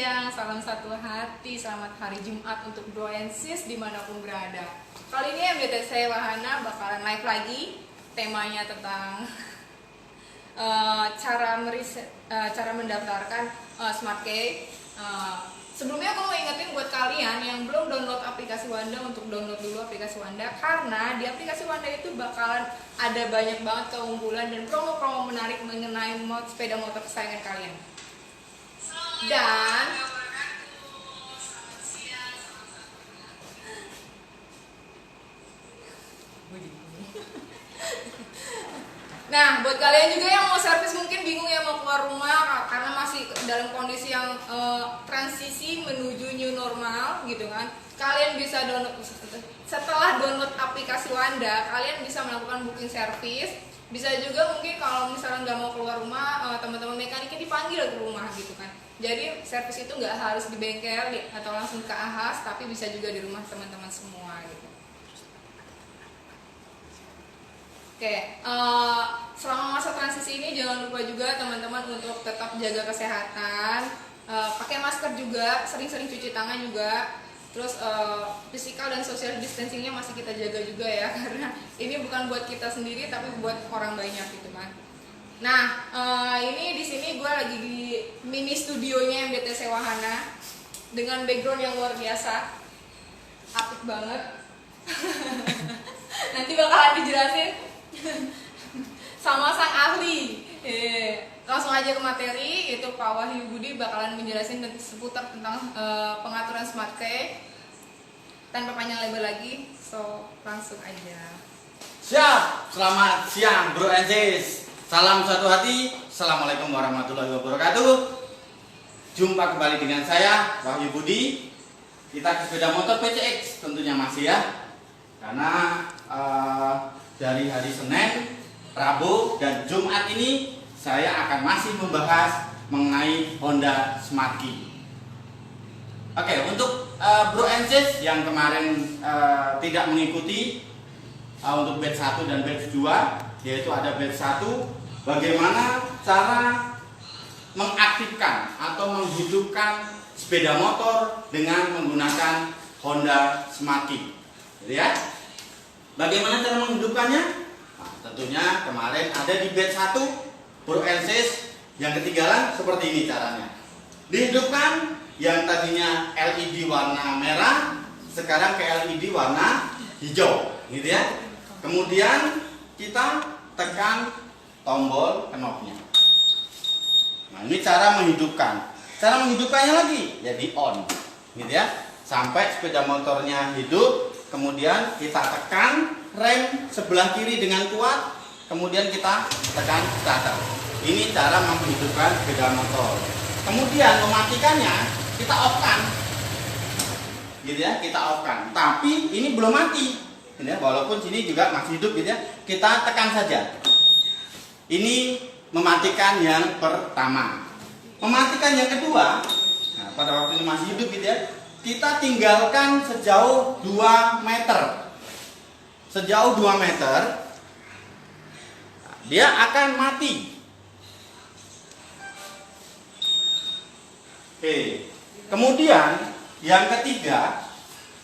siang, salam satu hati, selamat hari Jumat untuk Bro and Sis dimanapun berada. Kali ini MDTC Wahana bakalan live lagi, temanya tentang cara mendaftarkan Smart Key. Sebelumnya aku mau ingetin buat kalian yang belum download aplikasi Wanda untuk download dulu aplikasi Wanda, karena di aplikasi Wanda itu bakalan ada banyak banget keunggulan dan promo-promo menarik mengenai sepeda motor kesayangan kalian. Dan nah, buat kalian juga yang mau servis mungkin bingung ya mau keluar rumah karena masih dalam kondisi yang transisi menuju new normal gitu kan. Kalian bisa download, setelah download aplikasi Wanda, kalian bisa melakukan booking service. Bisa juga mungkin kalau misalnya nggak mau keluar rumah, teman-teman mekaniknya dipanggil ke rumah gitu kan. Jadi servis itu nggak harus di bengkel atau langsung ke Ahas, tapi bisa juga di rumah teman-teman semua gitu. Oke, selama masa transisi ini jangan lupa juga teman-teman untuk tetap jaga kesehatan, pakai masker juga, sering-sering cuci tangan juga. Terus physical dan social distancingnya masih kita jaga juga ya, karena ini bukan buat kita sendiri tapi buat orang banyak gitu kan. Nah, ini di sini gue lagi di mini studionya MDTC Wahana dengan background yang luar biasa, apik banget. Nanti bakalan dijelasin sama sang ahli. Langsung aja ke materi, itu Pak Wahyu Budi bakalan menjelasin seputar tentang pengaturan Smart Key tanpa panjang lebar lagi. So langsung aja. Siap, selamat siang Bro and Sis. Salam satu hati, Assalamualaikum warahmatullahi wabarakatuh. Jumpa kembali dengan saya Wahyu Budi. Kita ke sepeda motor PCX tentunya masih ya, karena dari hari Senin, Rabu, dan Jumat ini saya akan masih membahas mengenai Honda Smart Key. Oke, untuk Bro and Sis yang kemarin tidak mengikuti untuk batch 1 dan batch 2, yaitu ada batch 1 bagaimana cara mengaktifkan atau menghidupkan sepeda motor dengan menggunakan Honda Smart Key. Gitu ya. Bagaimana cara menghidupkannya? Nah, tentunya kemarin ada di batch 1 Bro and Sis yang ketinggalan seperti ini caranya. Dihidupkan yang tadinya LED warna merah sekarang ke LED warna hijau, gitu ya. Kemudian kita tekan tombol knopnya. Nah, ini cara menghidupkan. Cara menghidupkannya lagi jadi on, gitu ya. Sampai sepeda motornya hidup, kemudian kita tekan rem sebelah kiri dengan kuat, kemudian kita tekan starter. Ini cara menghidupkan sepeda motor. Kemudian mematikannya kita off-kan, gitu ya, kita off-kan. Tapi ini belum mati, gitu ya, walaupun sini juga masih hidup, gitu ya. Kita tekan saja. Ini mematikan yang pertama. Mematikan yang kedua, nah, pada waktu ini masih hidup, gitu ya, kita tinggalkan sejauh 2 meter. Sejauh 2 meter dia akan mati. Oke. Kemudian yang ketiga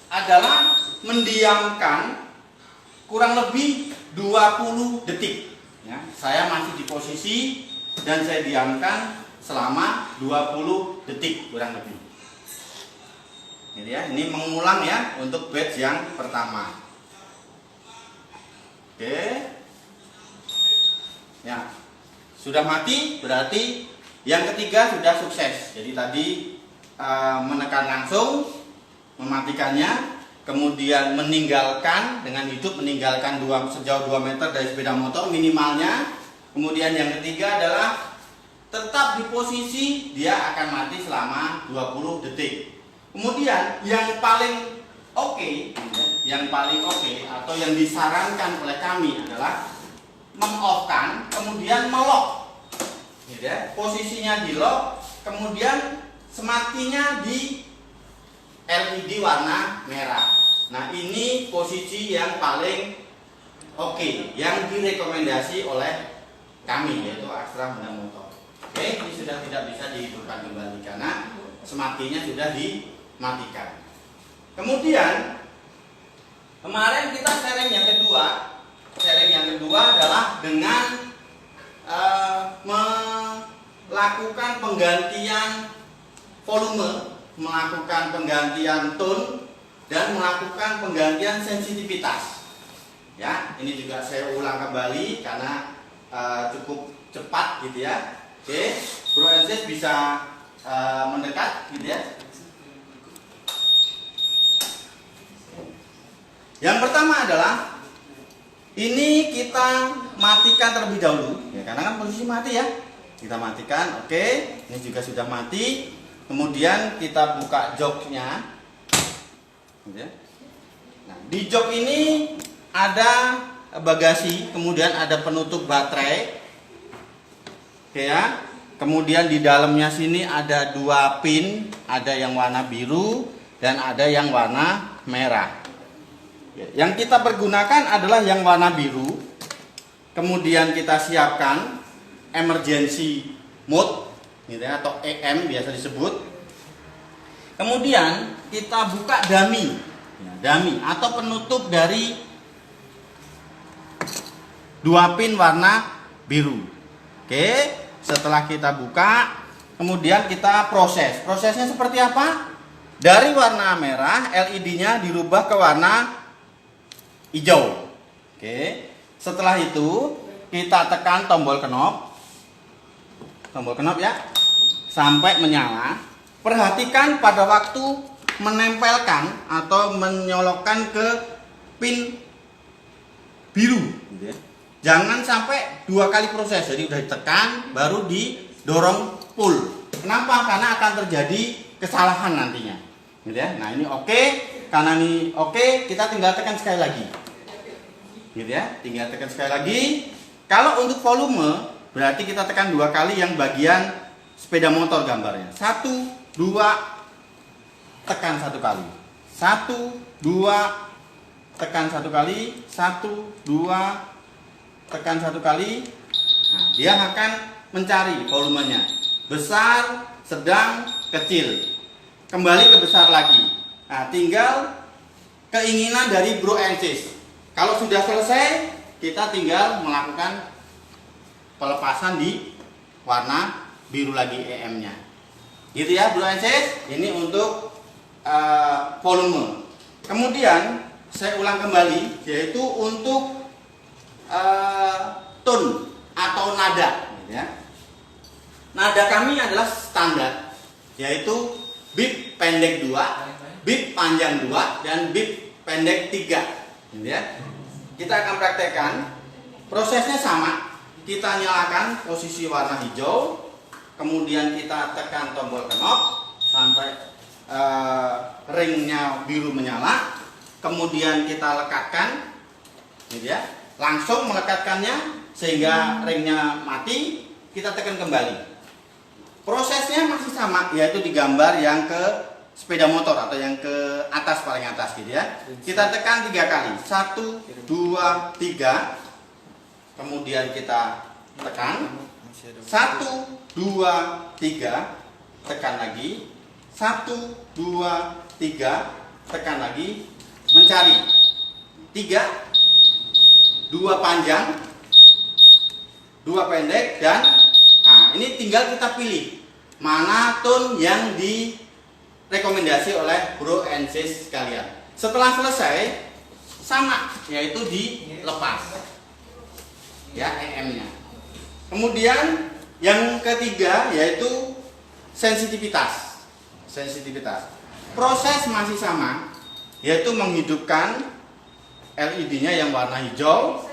adalah mendiamkan kurang lebih 20 detik. Ya, saya masih di posisi dan saya diamkan selama 20 detik kurang lebih. Ini ya, ini mengulang ya untuk batch yang pertama. Oke. Ya. Sudah mati berarti yang ketiga sudah sukses. Jadi tadi menekan langsung, mematikannya, kemudian meninggalkan dengan hidup, meninggalkan sejauh 2 meter dari sepeda motor minimalnya. Kemudian yang ketiga adalah tetap di posisi dia akan mati selama 20 detik. Kemudian yang paling oke, atau yang disarankan oleh kami adalah meng-off-kan, kemudian melock. Gitu ya. Posisinya di lock, kemudian sematinya di LED warna merah. Nah, ini posisi yang paling oke, yang direkomendasi oleh kami, yaitu Astra Honda Motor. Oke, ini sudah tidak bisa dihidupkan kembali karena sematinya sudah dimatikan. Kemudian kemarin kita sharing yang kedua adalah dengan melakukan penggantian volume, melakukan penggantian tone, dan melakukan penggantian sensitivitas. Ya, ini juga saya ulang kembali karena cukup cepat gitu ya. Oke, Bro and Sis bisa mendekat gitu ya. Yang pertama adalah ini kita matikan terlebih dahulu, ya, karena kan posisi mati ya. Kita matikan, oke. Ini juga sudah mati. Kemudian kita buka joknya. Nah, di jok ini ada bagasi, kemudian ada penutup baterai, oke ya. Kemudian di dalamnya sini ada 2 pin, ada yang warna biru dan ada yang warna merah. Yang kita pergunakan adalah yang warna biru. Kemudian kita siapkan emergency mode gitu ya, atau EM biasa disebut. Kemudian kita buka dummy atau penutup dari 2 pin warna biru. Oke, setelah kita buka, kemudian kita proses. Prosesnya seperti apa? Dari warna merah, LED-nya dirubah ke warna hijau. Oke. Setelah itu kita tekan tombol knop ya, sampai menyala. Perhatikan pada waktu menempelkan atau menyolokkan ke pin biru. Jangan sampai 2 kali proses. Jadi udah ditekan baru didorong pull. Kenapa? Karena akan terjadi kesalahan nantinya. Gitu ya. Nah, ini oke. Karena ini oke, kita tinggal tekan sekali lagi. Gitu ya, tinggal tekan sekali lagi. Kalau untuk volume, berarti kita tekan 2 kali yang bagian sepeda motor gambarnya. 1, 2, tekan 1 kali. 1, 2, tekan 1 kali. 1, 2, tekan 1 kali. Nah, dia akan mencari volumenya. Besar, sedang, kecil. Kembali ke besar lagi. Nah, tinggal keinginan dari Bro and Sis. Kalau sudah selesai, kita tinggal melakukan pelepasan di warna biru lagi EM-nya. Gitu ya, Bro and Sis. Ini untuk volume. Kemudian saya ulang kembali, yaitu untuk tone atau nada. Gitu ya. Nada kami adalah standar, yaitu bip pendek 2, bip panjang 2, dan bip pendek 3. Gitu ya. Kita akan praktekkan. Prosesnya sama. Kita nyalakan posisi warna hijau, kemudian kita tekan tombol knop sampai ringnya biru menyala, kemudian kita lekatkan, gitu ya. Langsung melekatkannya sehingga ringnya mati. Kita tekan kembali. Prosesnya masih sama, yaitu digambar yang ke sepeda motor atau yang ke atas, paling atas gitu ya. Kita tekan 3 kali. 1, 2, 3. Kemudian kita tekan. 1, 2, 3. Tekan lagi. 1, 2, 3. Tekan lagi. Mencari 3, 2 panjang, 2 pendek, dan ini tinggal kita pilih mana tone yang direkomendasi oleh Bro and Sis sekalian. Setelah selesai, sama, yaitu dilepas ya EM-nya. Kemudian yang ketiga yaitu sensitivitas. Proses masih sama, yaitu menghidupkan LED-nya yang warna hijau,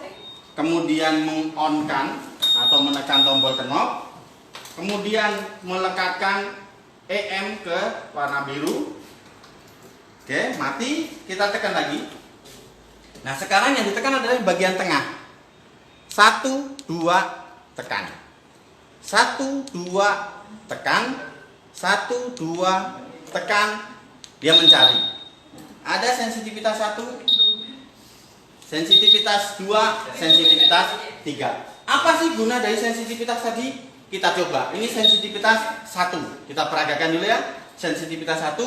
kemudian meng-on-kan atau menekan tombol knop, kemudian melekatkan EM ke warna biru. Oke, mati. Kita tekan lagi. Nah, sekarang yang ditekan adalah bagian tengah. 1, 2, tekan. 1, 2, tekan. 1, 2, tekan. Dia mencari. Ada sensitivitas 1, sensitivitas 2, sensitivitas 3. Apa sih guna dari sensitivitas tadi? Kita coba. Ini sensitivitas 1. Kita peragakan dulu ya. sensitivitas 1,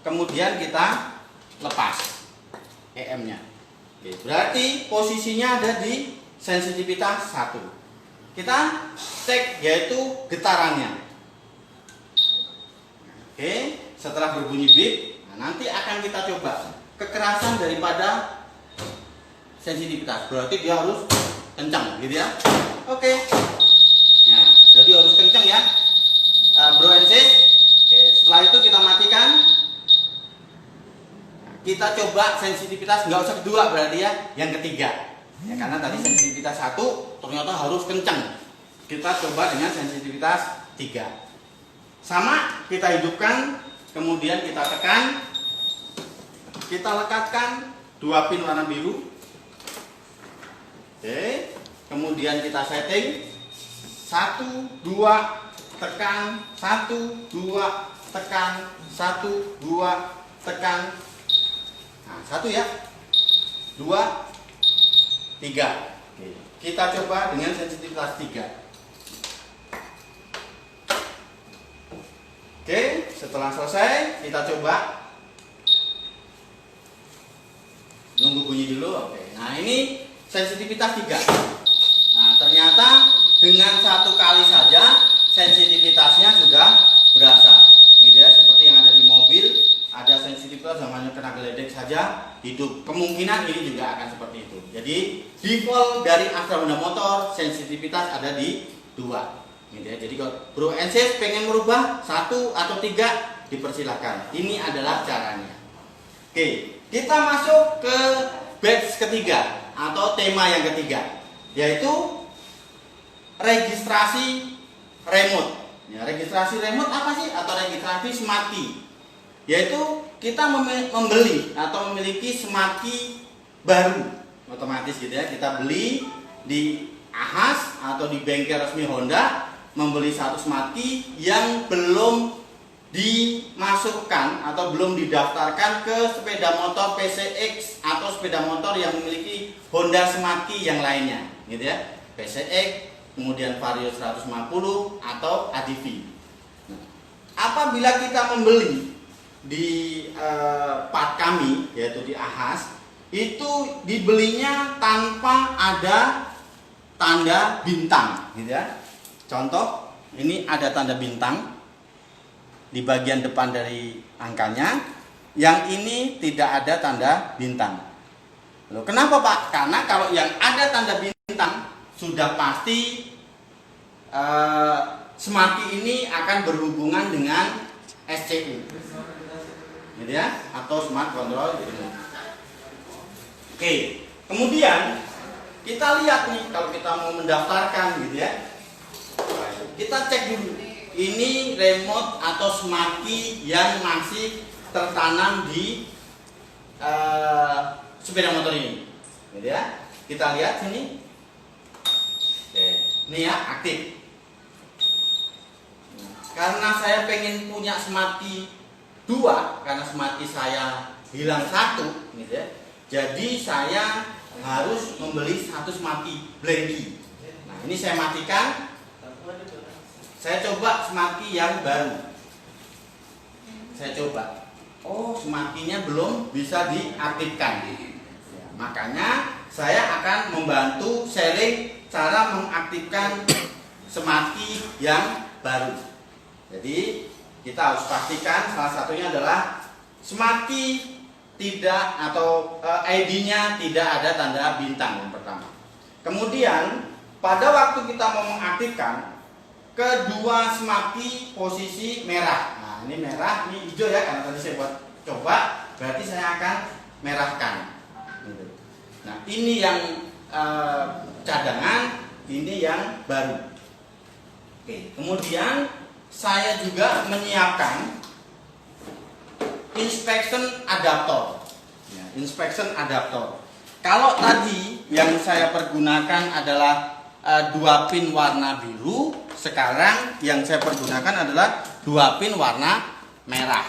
kemudian kita lepas EM-nya. Oke, berarti posisinya ada di sensitivitas 1. Kita cek yaitu getarannya. Oke, setelah berbunyi beep, nanti akan kita coba kekerasan daripada sensitivitas. Berarti dia harus kencang, gitu ya. Oke. Nah, jadi harus kencang ya, bro and sis. Oke, setelah itu kita matikan. Kita coba sensitivitas nggak usah kedua berarti ya, yang ketiga. Ya, karena tadi sensitivitas 1 ternyata harus kencang. Kita coba dengan sensitivitas 3. Sama, kita hidupkan, kemudian kita tekan, kita lekatkan 2 pin warna biru. Oke, kemudian kita setting 1, 2, tekan, 1, 2, tekan, 1, 2, tekan. Nah, 1 ya, 2, 3. Oke, kita coba dengan sensitivitas 3. Oke, setelah selesai kita coba nunggu bunyi dulu. Oke, nah ini sensitivitas 3. Nah, ternyata dengan 1 kali saja sensitivitasnya sudah berasa, gitu ya. Seperti yang ada di mobil, ada sensitivitas namanya kena geledek saja hidup. Kemungkinan ini juga akan seperti itu. Jadi default dari Astra Honda Motor sensitivitas ada di 2. Gitu ya. Jadi kalau bro and sis pengen merubah 1 atau 3, dipersilakan. Ini adalah caranya. Oke, kita masuk ke batch ketiga atau tema yang ketiga, yaitu registrasi remote. Ya, registrasi remote apa sih? Atau registrasi smart key. Yaitu kita membeli atau memiliki smart key baru otomatis gitu ya. Kita beli di Ahas atau di bengkel resmi Honda, membeli satu smart key yang belum dimasukkan atau belum didaftarkan ke sepeda motor PCX atau sepeda motor yang memiliki Honda smart key yang lainnya, gitu ya. PCX, kemudian Vario 150 atau ADV. Nah, apabila kita membeli di part kami yaitu di Ahas, itu dibelinya tanpa ada tanda bintang, gitu ya. Contoh, ini ada tanda bintang di bagian depan dari angkanya, yang ini tidak ada tanda bintang. Loh, kenapa Pak? Karena kalau yang ada tanda bintang sudah pasti smart key ini akan berhubungan dengan SCU, gitu ya, atau smart control gitu. Oke, kemudian kita lihat nih kalau kita mau mendaftarkan, gitu ya. Kita cek dulu, ini remote atau smart key yang masih tertanam di sepeda motor ini, gitu ya. Kita lihat sini. Oke, ini ya aktif. Karena saya pengen punya smart key 2, karena smart key saya hilang 1, gitu ya. Jadi saya harus membeli 1 smart key blank key. Nah, ini saya matikan. Saya coba smart key yang baru. Saya coba. Oh, smart key-nya belum bisa diaktifkan. Ya, makanya saya akan membantu sharing cara mengaktifkan smart key yang baru. Jadi kita harus pastikan salah satunya adalah smart key tidak atau ID-nya tidak ada tanda bintang yang pertama. Kemudian pada waktu kita mau mengaktifkan, kedua smart key posisi merah. Nah, ini merah, ini hijau ya, karena tadi saya buat coba, berarti saya akan merahkan. Nah, ini yang cadangan, ini yang baru. Oke, kemudian saya juga menyiapkan inspection adaptor. Ya, inspection adaptor. Kalau tadi yang saya pergunakan adalah 2 pin warna biru, sekarang yang saya pergunakan adalah 2 pin warna merah.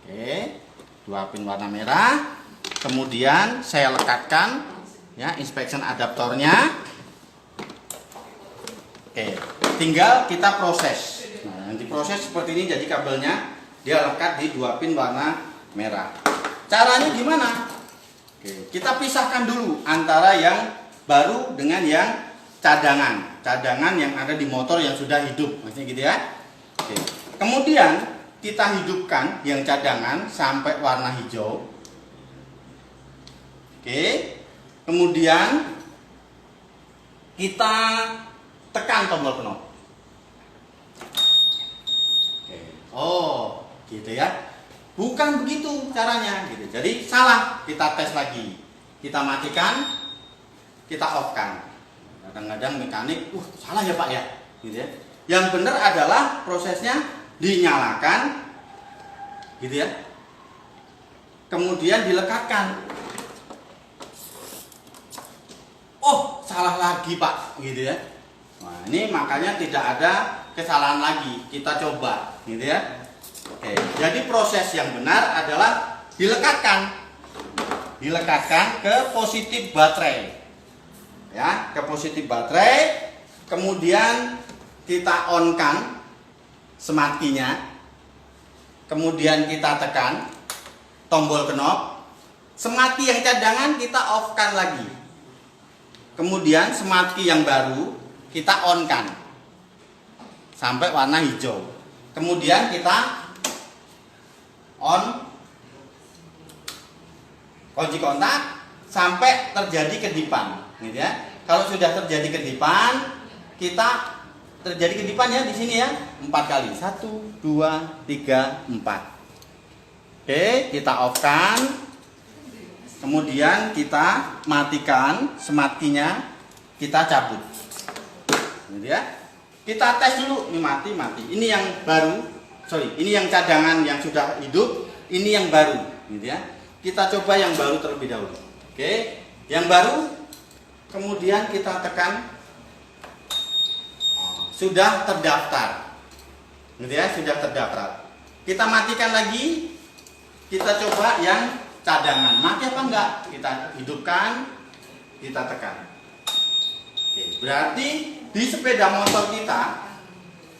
Oke, 2 pin warna merah. Kemudian saya lekatkan ya inspection adaptornya. Oke, tinggal kita proses. Nah, yang diproses seperti ini, jadi kabelnya dia lekat di 2 pin warna merah. Caranya gimana? Oke, kita pisahkan dulu antara yang baru dengan yang cadangan yang ada di motor yang sudah hidup, maksudnya gitu ya. Oke. Kemudian kita hidupkan yang cadangan sampai warna hijau. Oke. Kemudian kita tekan tombol knop. Oke. Oh, gitu ya. Bukan begitu caranya gitu. Jadi salah, kita tes lagi. Kita matikan, kita off-kan. Kadang-kadang mekanik, salah ya Pak ya, gitu ya. Yang benar adalah prosesnya dinyalakan, gitu ya. Kemudian dilekatkan. Oh, salah lagi Pak, gitu ya. Nah, ini makanya tidak ada kesalahan lagi. Kita coba, gitu ya. Oke, jadi proses yang benar adalah dilekatkan ke positif baterai. Ya, ke positif baterai, kemudian kita on-kan sematinya, kemudian kita tekan tombol knop, semati yang cadangan kita off-kan lagi, kemudian semati yang baru kita on-kan sampai warna hijau, kemudian kita on kunci kontak sampai terjadi kedipan, gitu ya. Kalau sudah terjadi kedipan, kita terjadi kedipan ya di sini ya 4 kali, 1, 2, 3, 4. Oke, kita off-kan, kemudian kita matikan sematinya, kita cabut, gitu ya. Kita tes dulu, ini mati. Ini yang baru. Ini yang cadangan yang sudah hidup, ini yang baru, gitu ya. Kita coba yang baru terlebih dahulu. Oke, yang baru, kemudian kita tekan, sudah terdaftar, gitu ya, sudah terdaftar. Kita matikan lagi, kita coba yang cadangan, mati apa enggak? Kita hidupkan, kita tekan. Oke, berarti di sepeda motor kita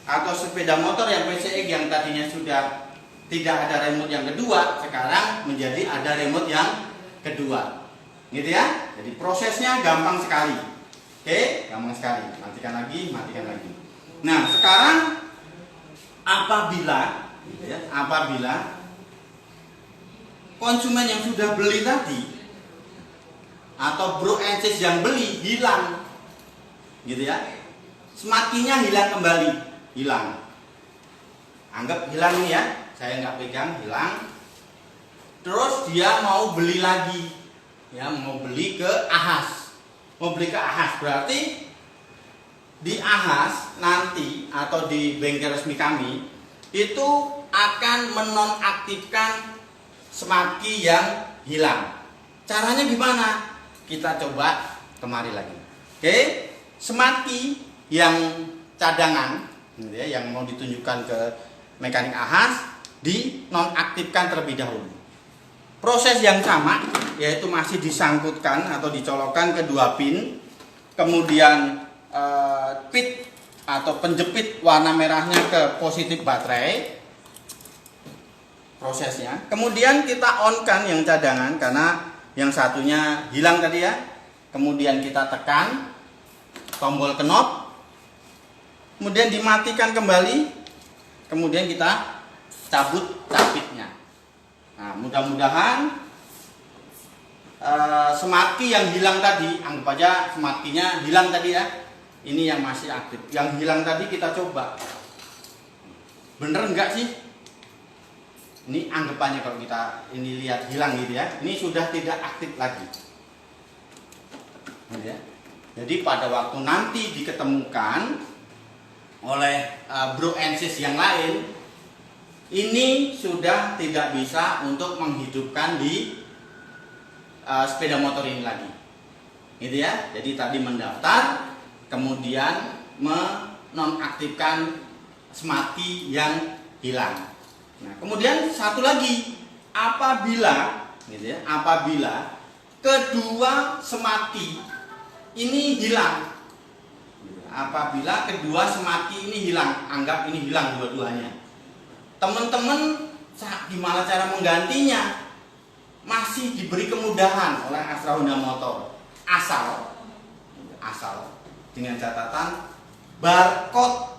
atau sepeda motor yang PCX yang tadinya sudah tidak ada remote yang kedua, sekarang menjadi ada remote yang kedua, gitu ya. Jadi prosesnya gampang sekali. Oke, gampang sekali. Matikan lagi. Nah, sekarang apabila konsumen yang sudah beli tadi atau bro and sis yang beli hilang, gitu ya, sematinya hilang kembali. Hilang, anggap hilang nih ya, saya nggak pegang, hilang. Terus dia mau beli lagi, ya, mau beli ke Ahas, berarti di Ahas nanti atau di bengkel resmi kami itu akan menonaktifkan semati yang hilang. Caranya gimana? Kita coba kemari lagi. Oke, semati yang cadangan, yang mau ditunjukkan ke mekanik Ahas dinonaktifkan terlebih dahulu. Proses yang sama, yaitu masih disangkutkan atau dicolokkan ke 2 pin, kemudian pit atau penjepit warna merahnya ke positif baterai prosesnya. Kemudian kita on-kan yang cadangan karena yang satunya hilang tadi ya. Kemudian kita tekan tombol knop, kemudian dimatikan kembali, kemudian kita cabut capitnya. Nah, mudah-mudahan semati yang hilang tadi, anggap aja sematinya hilang tadi ya, ini yang masih aktif. Yang hilang tadi kita coba, bener enggak sih? Ini anggapannya kalau kita ini lihat hilang gitu ya, ini sudah tidak aktif lagi, ya. Jadi pada waktu nanti diketemukan oleh bro and sis yang lain, ini sudah tidak bisa untuk menghidupkan di sepeda motor ini lagi, gitu ya. Jadi tadi mendaftar, kemudian menonaktifkan semati yang hilang. Nah, kemudian satu lagi, apabila, gitu ya, apabila kedua semati ini hilang, apabila kedua semati ini hilang, anggap ini hilang dua-duanya, teman-teman gimana cara menggantinya? Masih diberi kemudahan oleh Astra Honda Motor. Asal dengan catatan barcode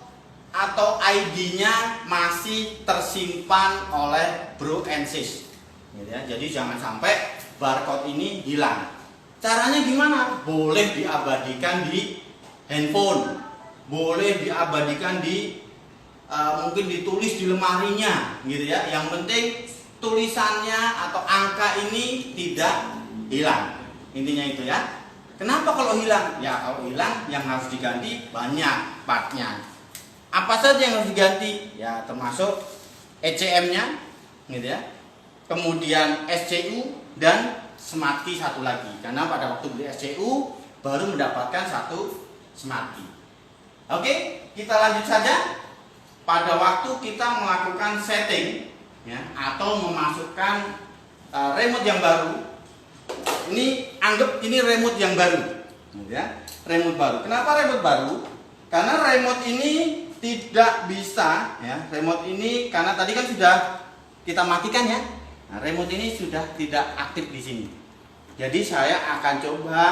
atau ID-nya masih tersimpan oleh Bro and Sis. Gitu ya. Jadi jangan sampai barcode ini hilang. Caranya gimana? Boleh diabadikan di handphone, boleh diabadikan di mungkin ditulis di lemarinya, gitu ya. Yang penting tulisannya atau angka ini tidak hilang. Intinya itu ya. Kenapa kalau hilang? Ya kalau hilang yang harus diganti banyak partnya. Apa saja yang harus diganti? Ya termasuk ECM-nya, gitu ya. Kemudian SCU dan smart key satu lagi. Karena pada waktu beli SCU baru mendapatkan satu smart key. Oke, kita lanjut saja. Pada waktu kita melakukan setting ya, atau memasukkan remote yang baru, ini anggap ini remote yang baru, ya, remote baru. Kenapa remote baru? Karena remote ini tidak bisa, ya, remote ini karena tadi kan sudah kita matikan ya. Nah, remote ini sudah tidak aktif di sini. Jadi saya akan coba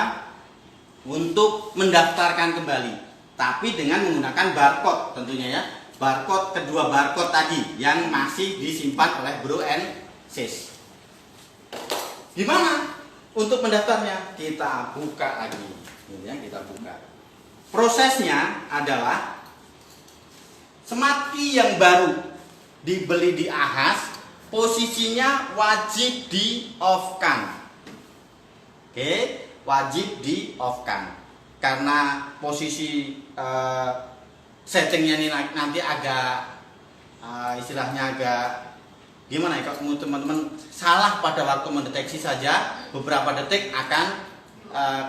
untuk mendaftarkan kembali, tapi dengan menggunakan barcode tentunya ya. Barcode, kedua barcode tadi yang masih disimpan oleh Bro and Sis. Gimana untuk mendaftarnya? Kita buka lagi, ya, kita buka. Prosesnya adalah smart key yang baru dibeli di Ahas, posisinya wajib di off-kan. Oke, wajib di off-kan. Karena posisi settingnya ini nanti agak istilahnya agak gimana ya, kalau teman-teman salah pada waktu mendeteksi saja beberapa detik akan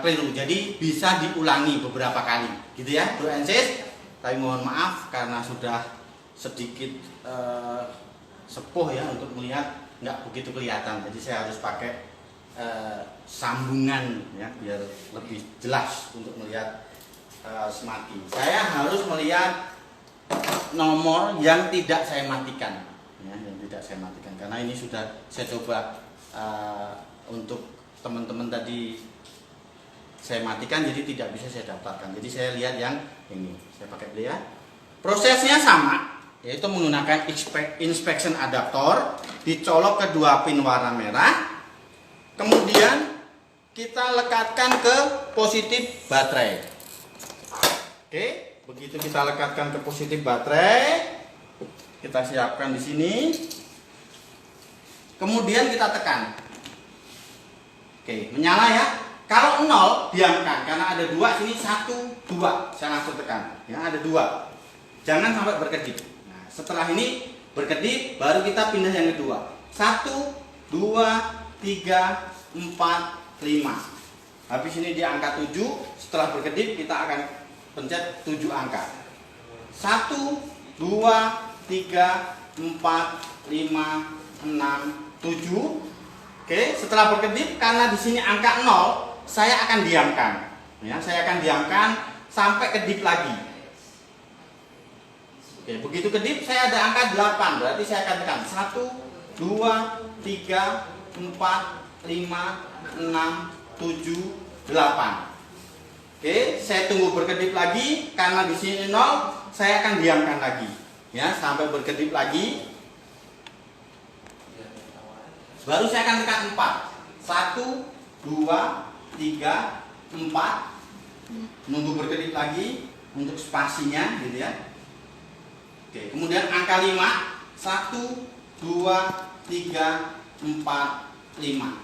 keliru. Jadi bisa diulangi beberapa kali, gitu ya, Bro and Sis. Tapi mohon maaf karena sudah sedikit sepuh ya untuk melihat nggak begitu kelihatan. Jadi saya harus pakai sambungan ya biar lebih jelas untuk melihat smart key. Saya harus melihat nomor yang tidak saya matikan, ya, yang tidak saya matikan. Karena ini sudah saya coba untuk teman-teman tadi saya matikan, jadi tidak bisa saya daftarkan. Jadi saya lihat yang ini. Saya pakai dulu ya. Prosesnya sama, yaitu menggunakan inspection adaptor, dicolok kedua pin warna merah, kemudian kita lekatkan ke positif baterai. Oke, begitu kita lekatkan ke positif baterai, kita siapkan di sini. Kemudian kita tekan. Oke, menyala ya. Kalau 0 diamkan karena ada 2 sini, 1, 2. Saya langsung tekan. Ya, ada 2. Jangan sampai berkedip. Nah, setelah ini berkedip baru kita pindah yang kedua. 1, 2, 3, 4, 5. Habis ini di angka 7, setelah berkedip kita akan pencet 7 angka. 1, 2, 3, 4, 5, 6, 7. Oke, setelah berkedip karena di sini angka 0, saya akan diamkan. Ya, saya akan diamkan sampai kedip lagi. Oke, begitu kedip saya ada angka 8, berarti saya akan tekan 1, 2, 3, 4, 5, 6, 7, 8. Oke, saya tunggu berkedip lagi karena di sini 0, saya akan diamkan lagi. Ya, sampai berkedip lagi. Baru saya akan tekan 4. 1, 2, 3, 4. Nunggu berkedip lagi untuk spasinya, gitu ya. Oke, kemudian angka 5. 1, 2, 3, 4, 5.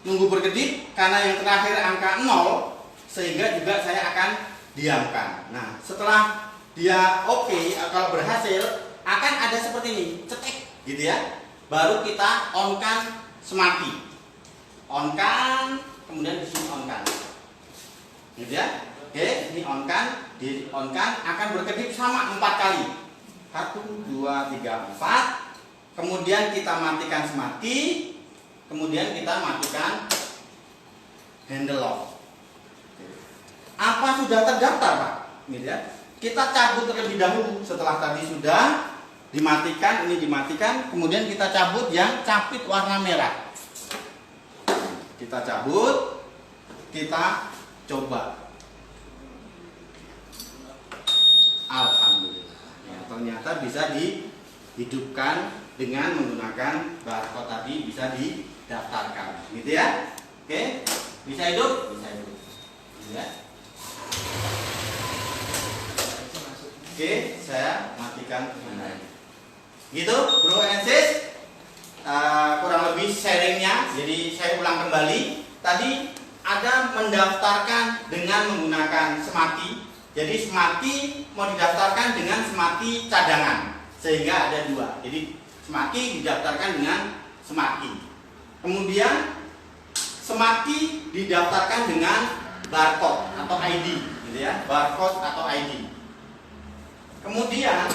Nunggu berkedip karena yang terakhir angka 0, sehingga juga saya akan diamkan. Nah, setelah dia oke, kalau berhasil akan ada seperti ini, cetek, gitu ya. Baru kita on-kan smart key. On-kan, kemudian di sini on-kan. Gitu ya. Oke, ini on-kan, di on-kan akan berkedip sama 4 kali. 1, 2, 3, 4. Kemudian kita matikan smart key. Kemudian kita matikan handle lock. Apa sudah terdaftar, Pak? Gitu ya. Kita cabut terlebih dahulu. Setelah tadi sudah dimatikan, ini dimatikan, kemudian kita cabut yang capit warna merah. Kita cabut, kita coba. Alhamdulillah. Ya, ternyata bisa dihidupkan dengan menggunakan barcode tadi, bisa didaftarkan. Gitu ya. Oke. Bisa hidup? Bisa hidup. Ya. Oke, saya matikan kebenaran. Gitu, bro and sis. Kurang lebih sharingnya. Jadi saya ulang kembali. Tadi ada mendaftarkan dengan menggunakan Smarty. Jadi Smarty mau didaftarkan dengan Smarty cadangan, sehingga ada dua. Jadi Smarty didaftarkan dengan Smarty. Kemudian Smarty didaftarkan dengan barcode atau ID, gitu ya, barcode atau ID. Kemudian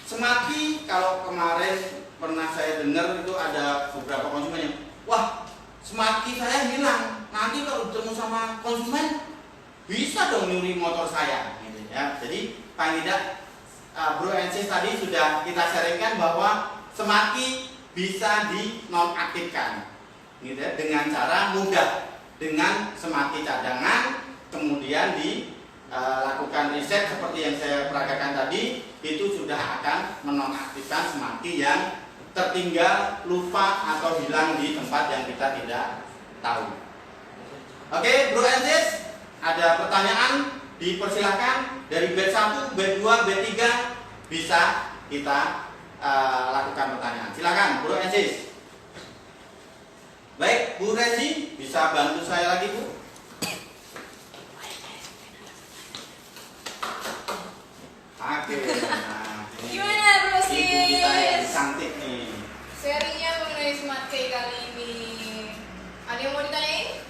Smarty, kalau kemarin pernah saya dengar itu ada beberapa konsumen yang, wah, Smarty saya hilang. Nanti kalau ketemu sama konsumen bisa dong nyuri motor saya, gitu ya. Jadi paling tidak bro and sis tadi sudah kita sharingkan bahwa Smarty bisa dinonaktifkan, gitu ya, dengan cara mudah, dengan Smarty cadangan, kemudian dilakukan reset seperti yang saya peragakan tadi, itu sudah akan menonaktifkan Smarty yang tertinggal, lupa atau hilang di tempat yang kita tidak tahu. Oke, bro and sis, ada pertanyaan? Dipersilahkan dari batch 1, batch 2, batch 3 bisa kita lakukan pertanyaan. Silakan, bro and sis. Baik, Bu Rezi, bisa bantu saya lagi, Bu? Oke, nah, Gimana bro ibu kita yang sis? cantik nih. Sharingnya mengenai Smart Key kali ini. Ada yang mau ditanyain?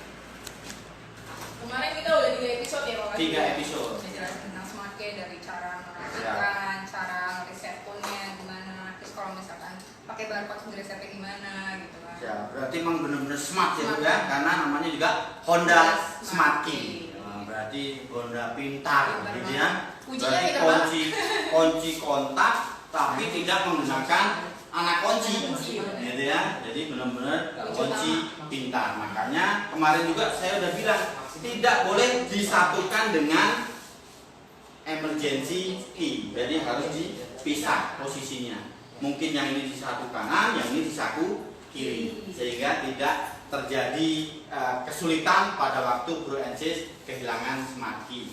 Kemarin kita udah 3 episode ya Pak. 3 episode. Udah jelasin tentang Smart Key, dari cara mengaktifkan, cara nge-reset phone-nya gimana, terus kalau misalkan pakai barcode nge-resetnya gimana gitu kan. Ya, berarti memang benar-benar smart ya, Bu Smart. ya, karena namanya juga Honda Smart Smart Key. Key. Nah, berarti Honda pintar, Pintar gitu banget. ya. Kuncinya Berarti pintar banget. kunci kontak, tapi tidak menggunakan anak kunci, Kunci, benar. gitu ya. Jadi benar-benar Kunci kunci pintar. Makanya kemarin juga saya udah bilang tidak boleh disatukan dengan emergency key. Jadi harus dipisah posisinya. Mungkin yang ini di saku kanan, yang ini di saku kiri, sehingga tidak terjadi kesulitan pada waktu bro and sis kehilangan Smart Key,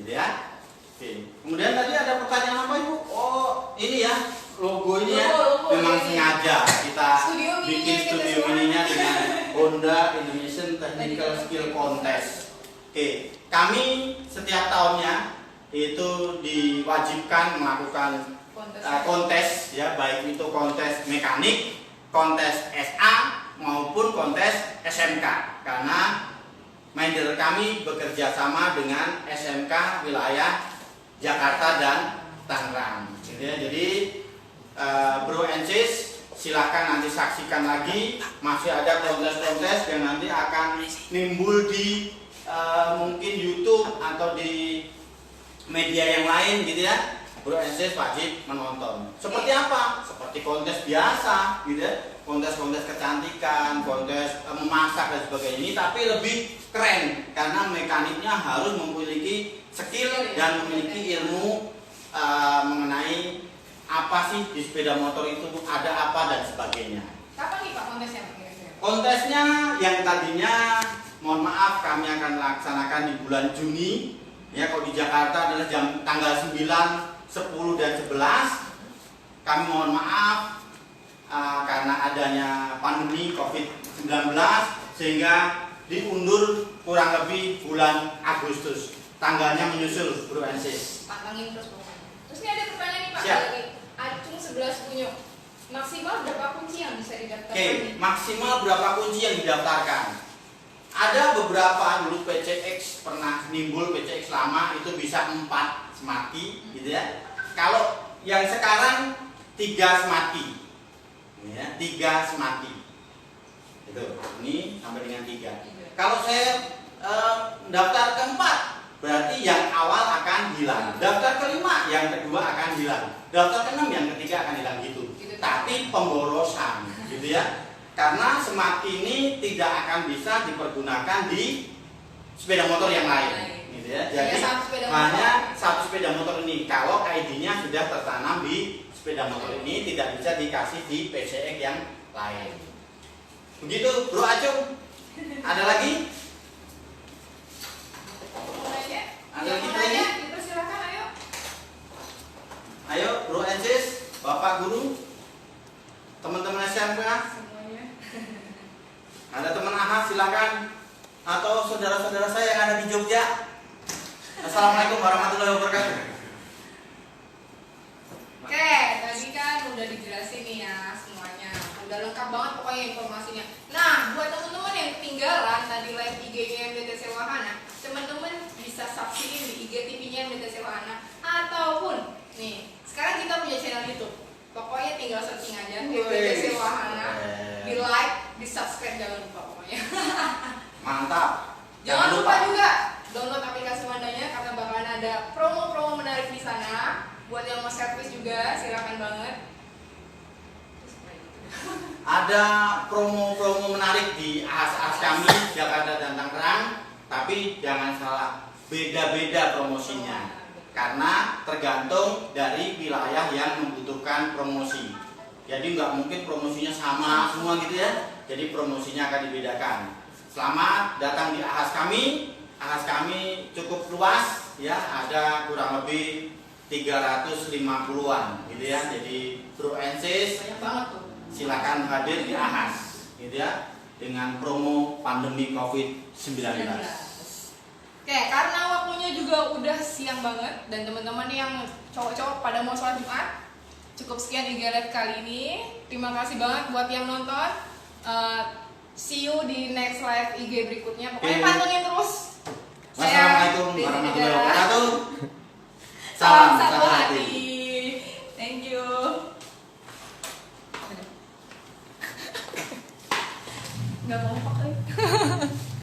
gitu ya. Oke. Kemudian tadi ada pertanyaan apa Ibu? Oh, ini ya logo ini ya, Logo memang ini. sengaja kita Studio mininya bikin kita studio semua. mininya dengan Honda Indonesian Technical Skill Contest. Oke, kami setiap tahunnya itu diwajibkan melakukan kontes ya, baik itu kontes mekanik, kontes SA maupun kontes SMK, karena minder kami bekerja sama dengan SMK wilayah Jakarta dan Tangerang. Jadi bro and sis silakan nanti saksikan lagi, masih ada kontes-kontes yang nanti akan nimbul di mungkin YouTube atau di media yang lain, gitu ya. Bro and sis wajib menonton. Seperti apa? Seperti kontes biasa, gitu ya. Kontes-kontes kecantikan, kontes memasak dan sebagainya. Ini tapi lebih keren karena mekaniknya harus memiliki skill dan memiliki ilmu mengenai apa sih di sepeda motor itu ada apa dan sebagainya. Kapan nih Pak kontesnya Pak kira-kira? Kontesnya yang tadinya mohon maaf kami akan laksanakan di bulan Juni. Ya, kalau di Jakarta adalah tanggal 9, 10 dan 11. Kami mohon maaf karena adanya pandemi COVID-19 sehingga diundur kurang lebih bulan Agustus. Tanggalnya menyusul bro and sis. Pantangin terus pokoknya. Terus ini ada pertanyaan nih Pak Siap. dari Acung 11 Punyuk. Maksimal berapa kunci yang bisa didaftarkan? Oke, maksimal berapa kunci yang didaftarkan? Ada beberapa dulu PCX pernah nimbul, PCX lama itu bisa 4 Smart Key, gitu ya. Kalau yang sekarang 3 Smart Key, ya, 3 Smart Key. Itu, ini sampai dengan 3. Kalau saya daftar ke 4, berarti yang awal akan hilang. Daftar kelima, yang kedua akan hilang. Daftar keenam, yang ketiga akan hilang gitu. Tapi pemborosan, gitu ya. Karena smart ini tidak akan bisa dipergunakan di sepeda motor yang lain, gitu ya. Jadi hanya satu sepeda motor ini. Kalau ID-nya sudah tertanam di sepeda motor ini, tidak bisa dikasih di PCX yang lain. Begitu, Bro Acung. Ada lagi? Ada lagi tanya? Silakan, ayo. Ayo, Bro Ensis, Bapak Guru, teman-teman SMP, Semuanya. ada teman AHA silakan, atau saudara-saudara saya yang ada di Jogja. Assalamualaikum warahmatullahi wabarakatuh. Oke, tadi kan udah dijelasin nih ya semuanya. Udah lengkap banget pokoknya informasinya. Nah, buat teman-teman yang ketinggalan tadi live IG-nya MDTC Wahana, teman-teman bisa saksiin di IG TV-nya MDTC Wahana ataupun nih, sekarang kita punya channel YouTube. Pokoknya tinggal searching aja MDTC Wahana, di like, di subscribe, jangan lupa pokoknya. Mantap. Jangan lupa juga download aplikasi Wandanya karena bakalan ada promo-promo menarik di sana. Buat yang mau servis juga silakan banget. Ada promo-promo menarik di AHAS kami Jakarta dan Tangerang, tapi jangan salah, beda-beda promosinya. Karena tergantung dari wilayah yang membutuhkan promosi. Jadi nggak mungkin promosinya sama semua gitu ya. Jadi promosinya akan dibedakan. Selamat datang di AHAS kami. AHAS kami cukup luas ya, ada kurang lebih 350-an gitu ya. Jadi Bro Ensis Banyak banget tuh. silakan hadir di AHAS gitu ya, dengan promo pandemi COVID-19. Oke, karena waktunya juga udah siang banget dan teman-teman yang cowok-cowok pada mau sholat Jumat, cukup sekian IG Live kali ini. Terima kasih banget buat yang nonton. See you di next live IG berikutnya. Pokoknya pantengin terus. Wassalamualaikum Saya Desi warahmatullahi Negara. wabarakatuh. Salam Salam satu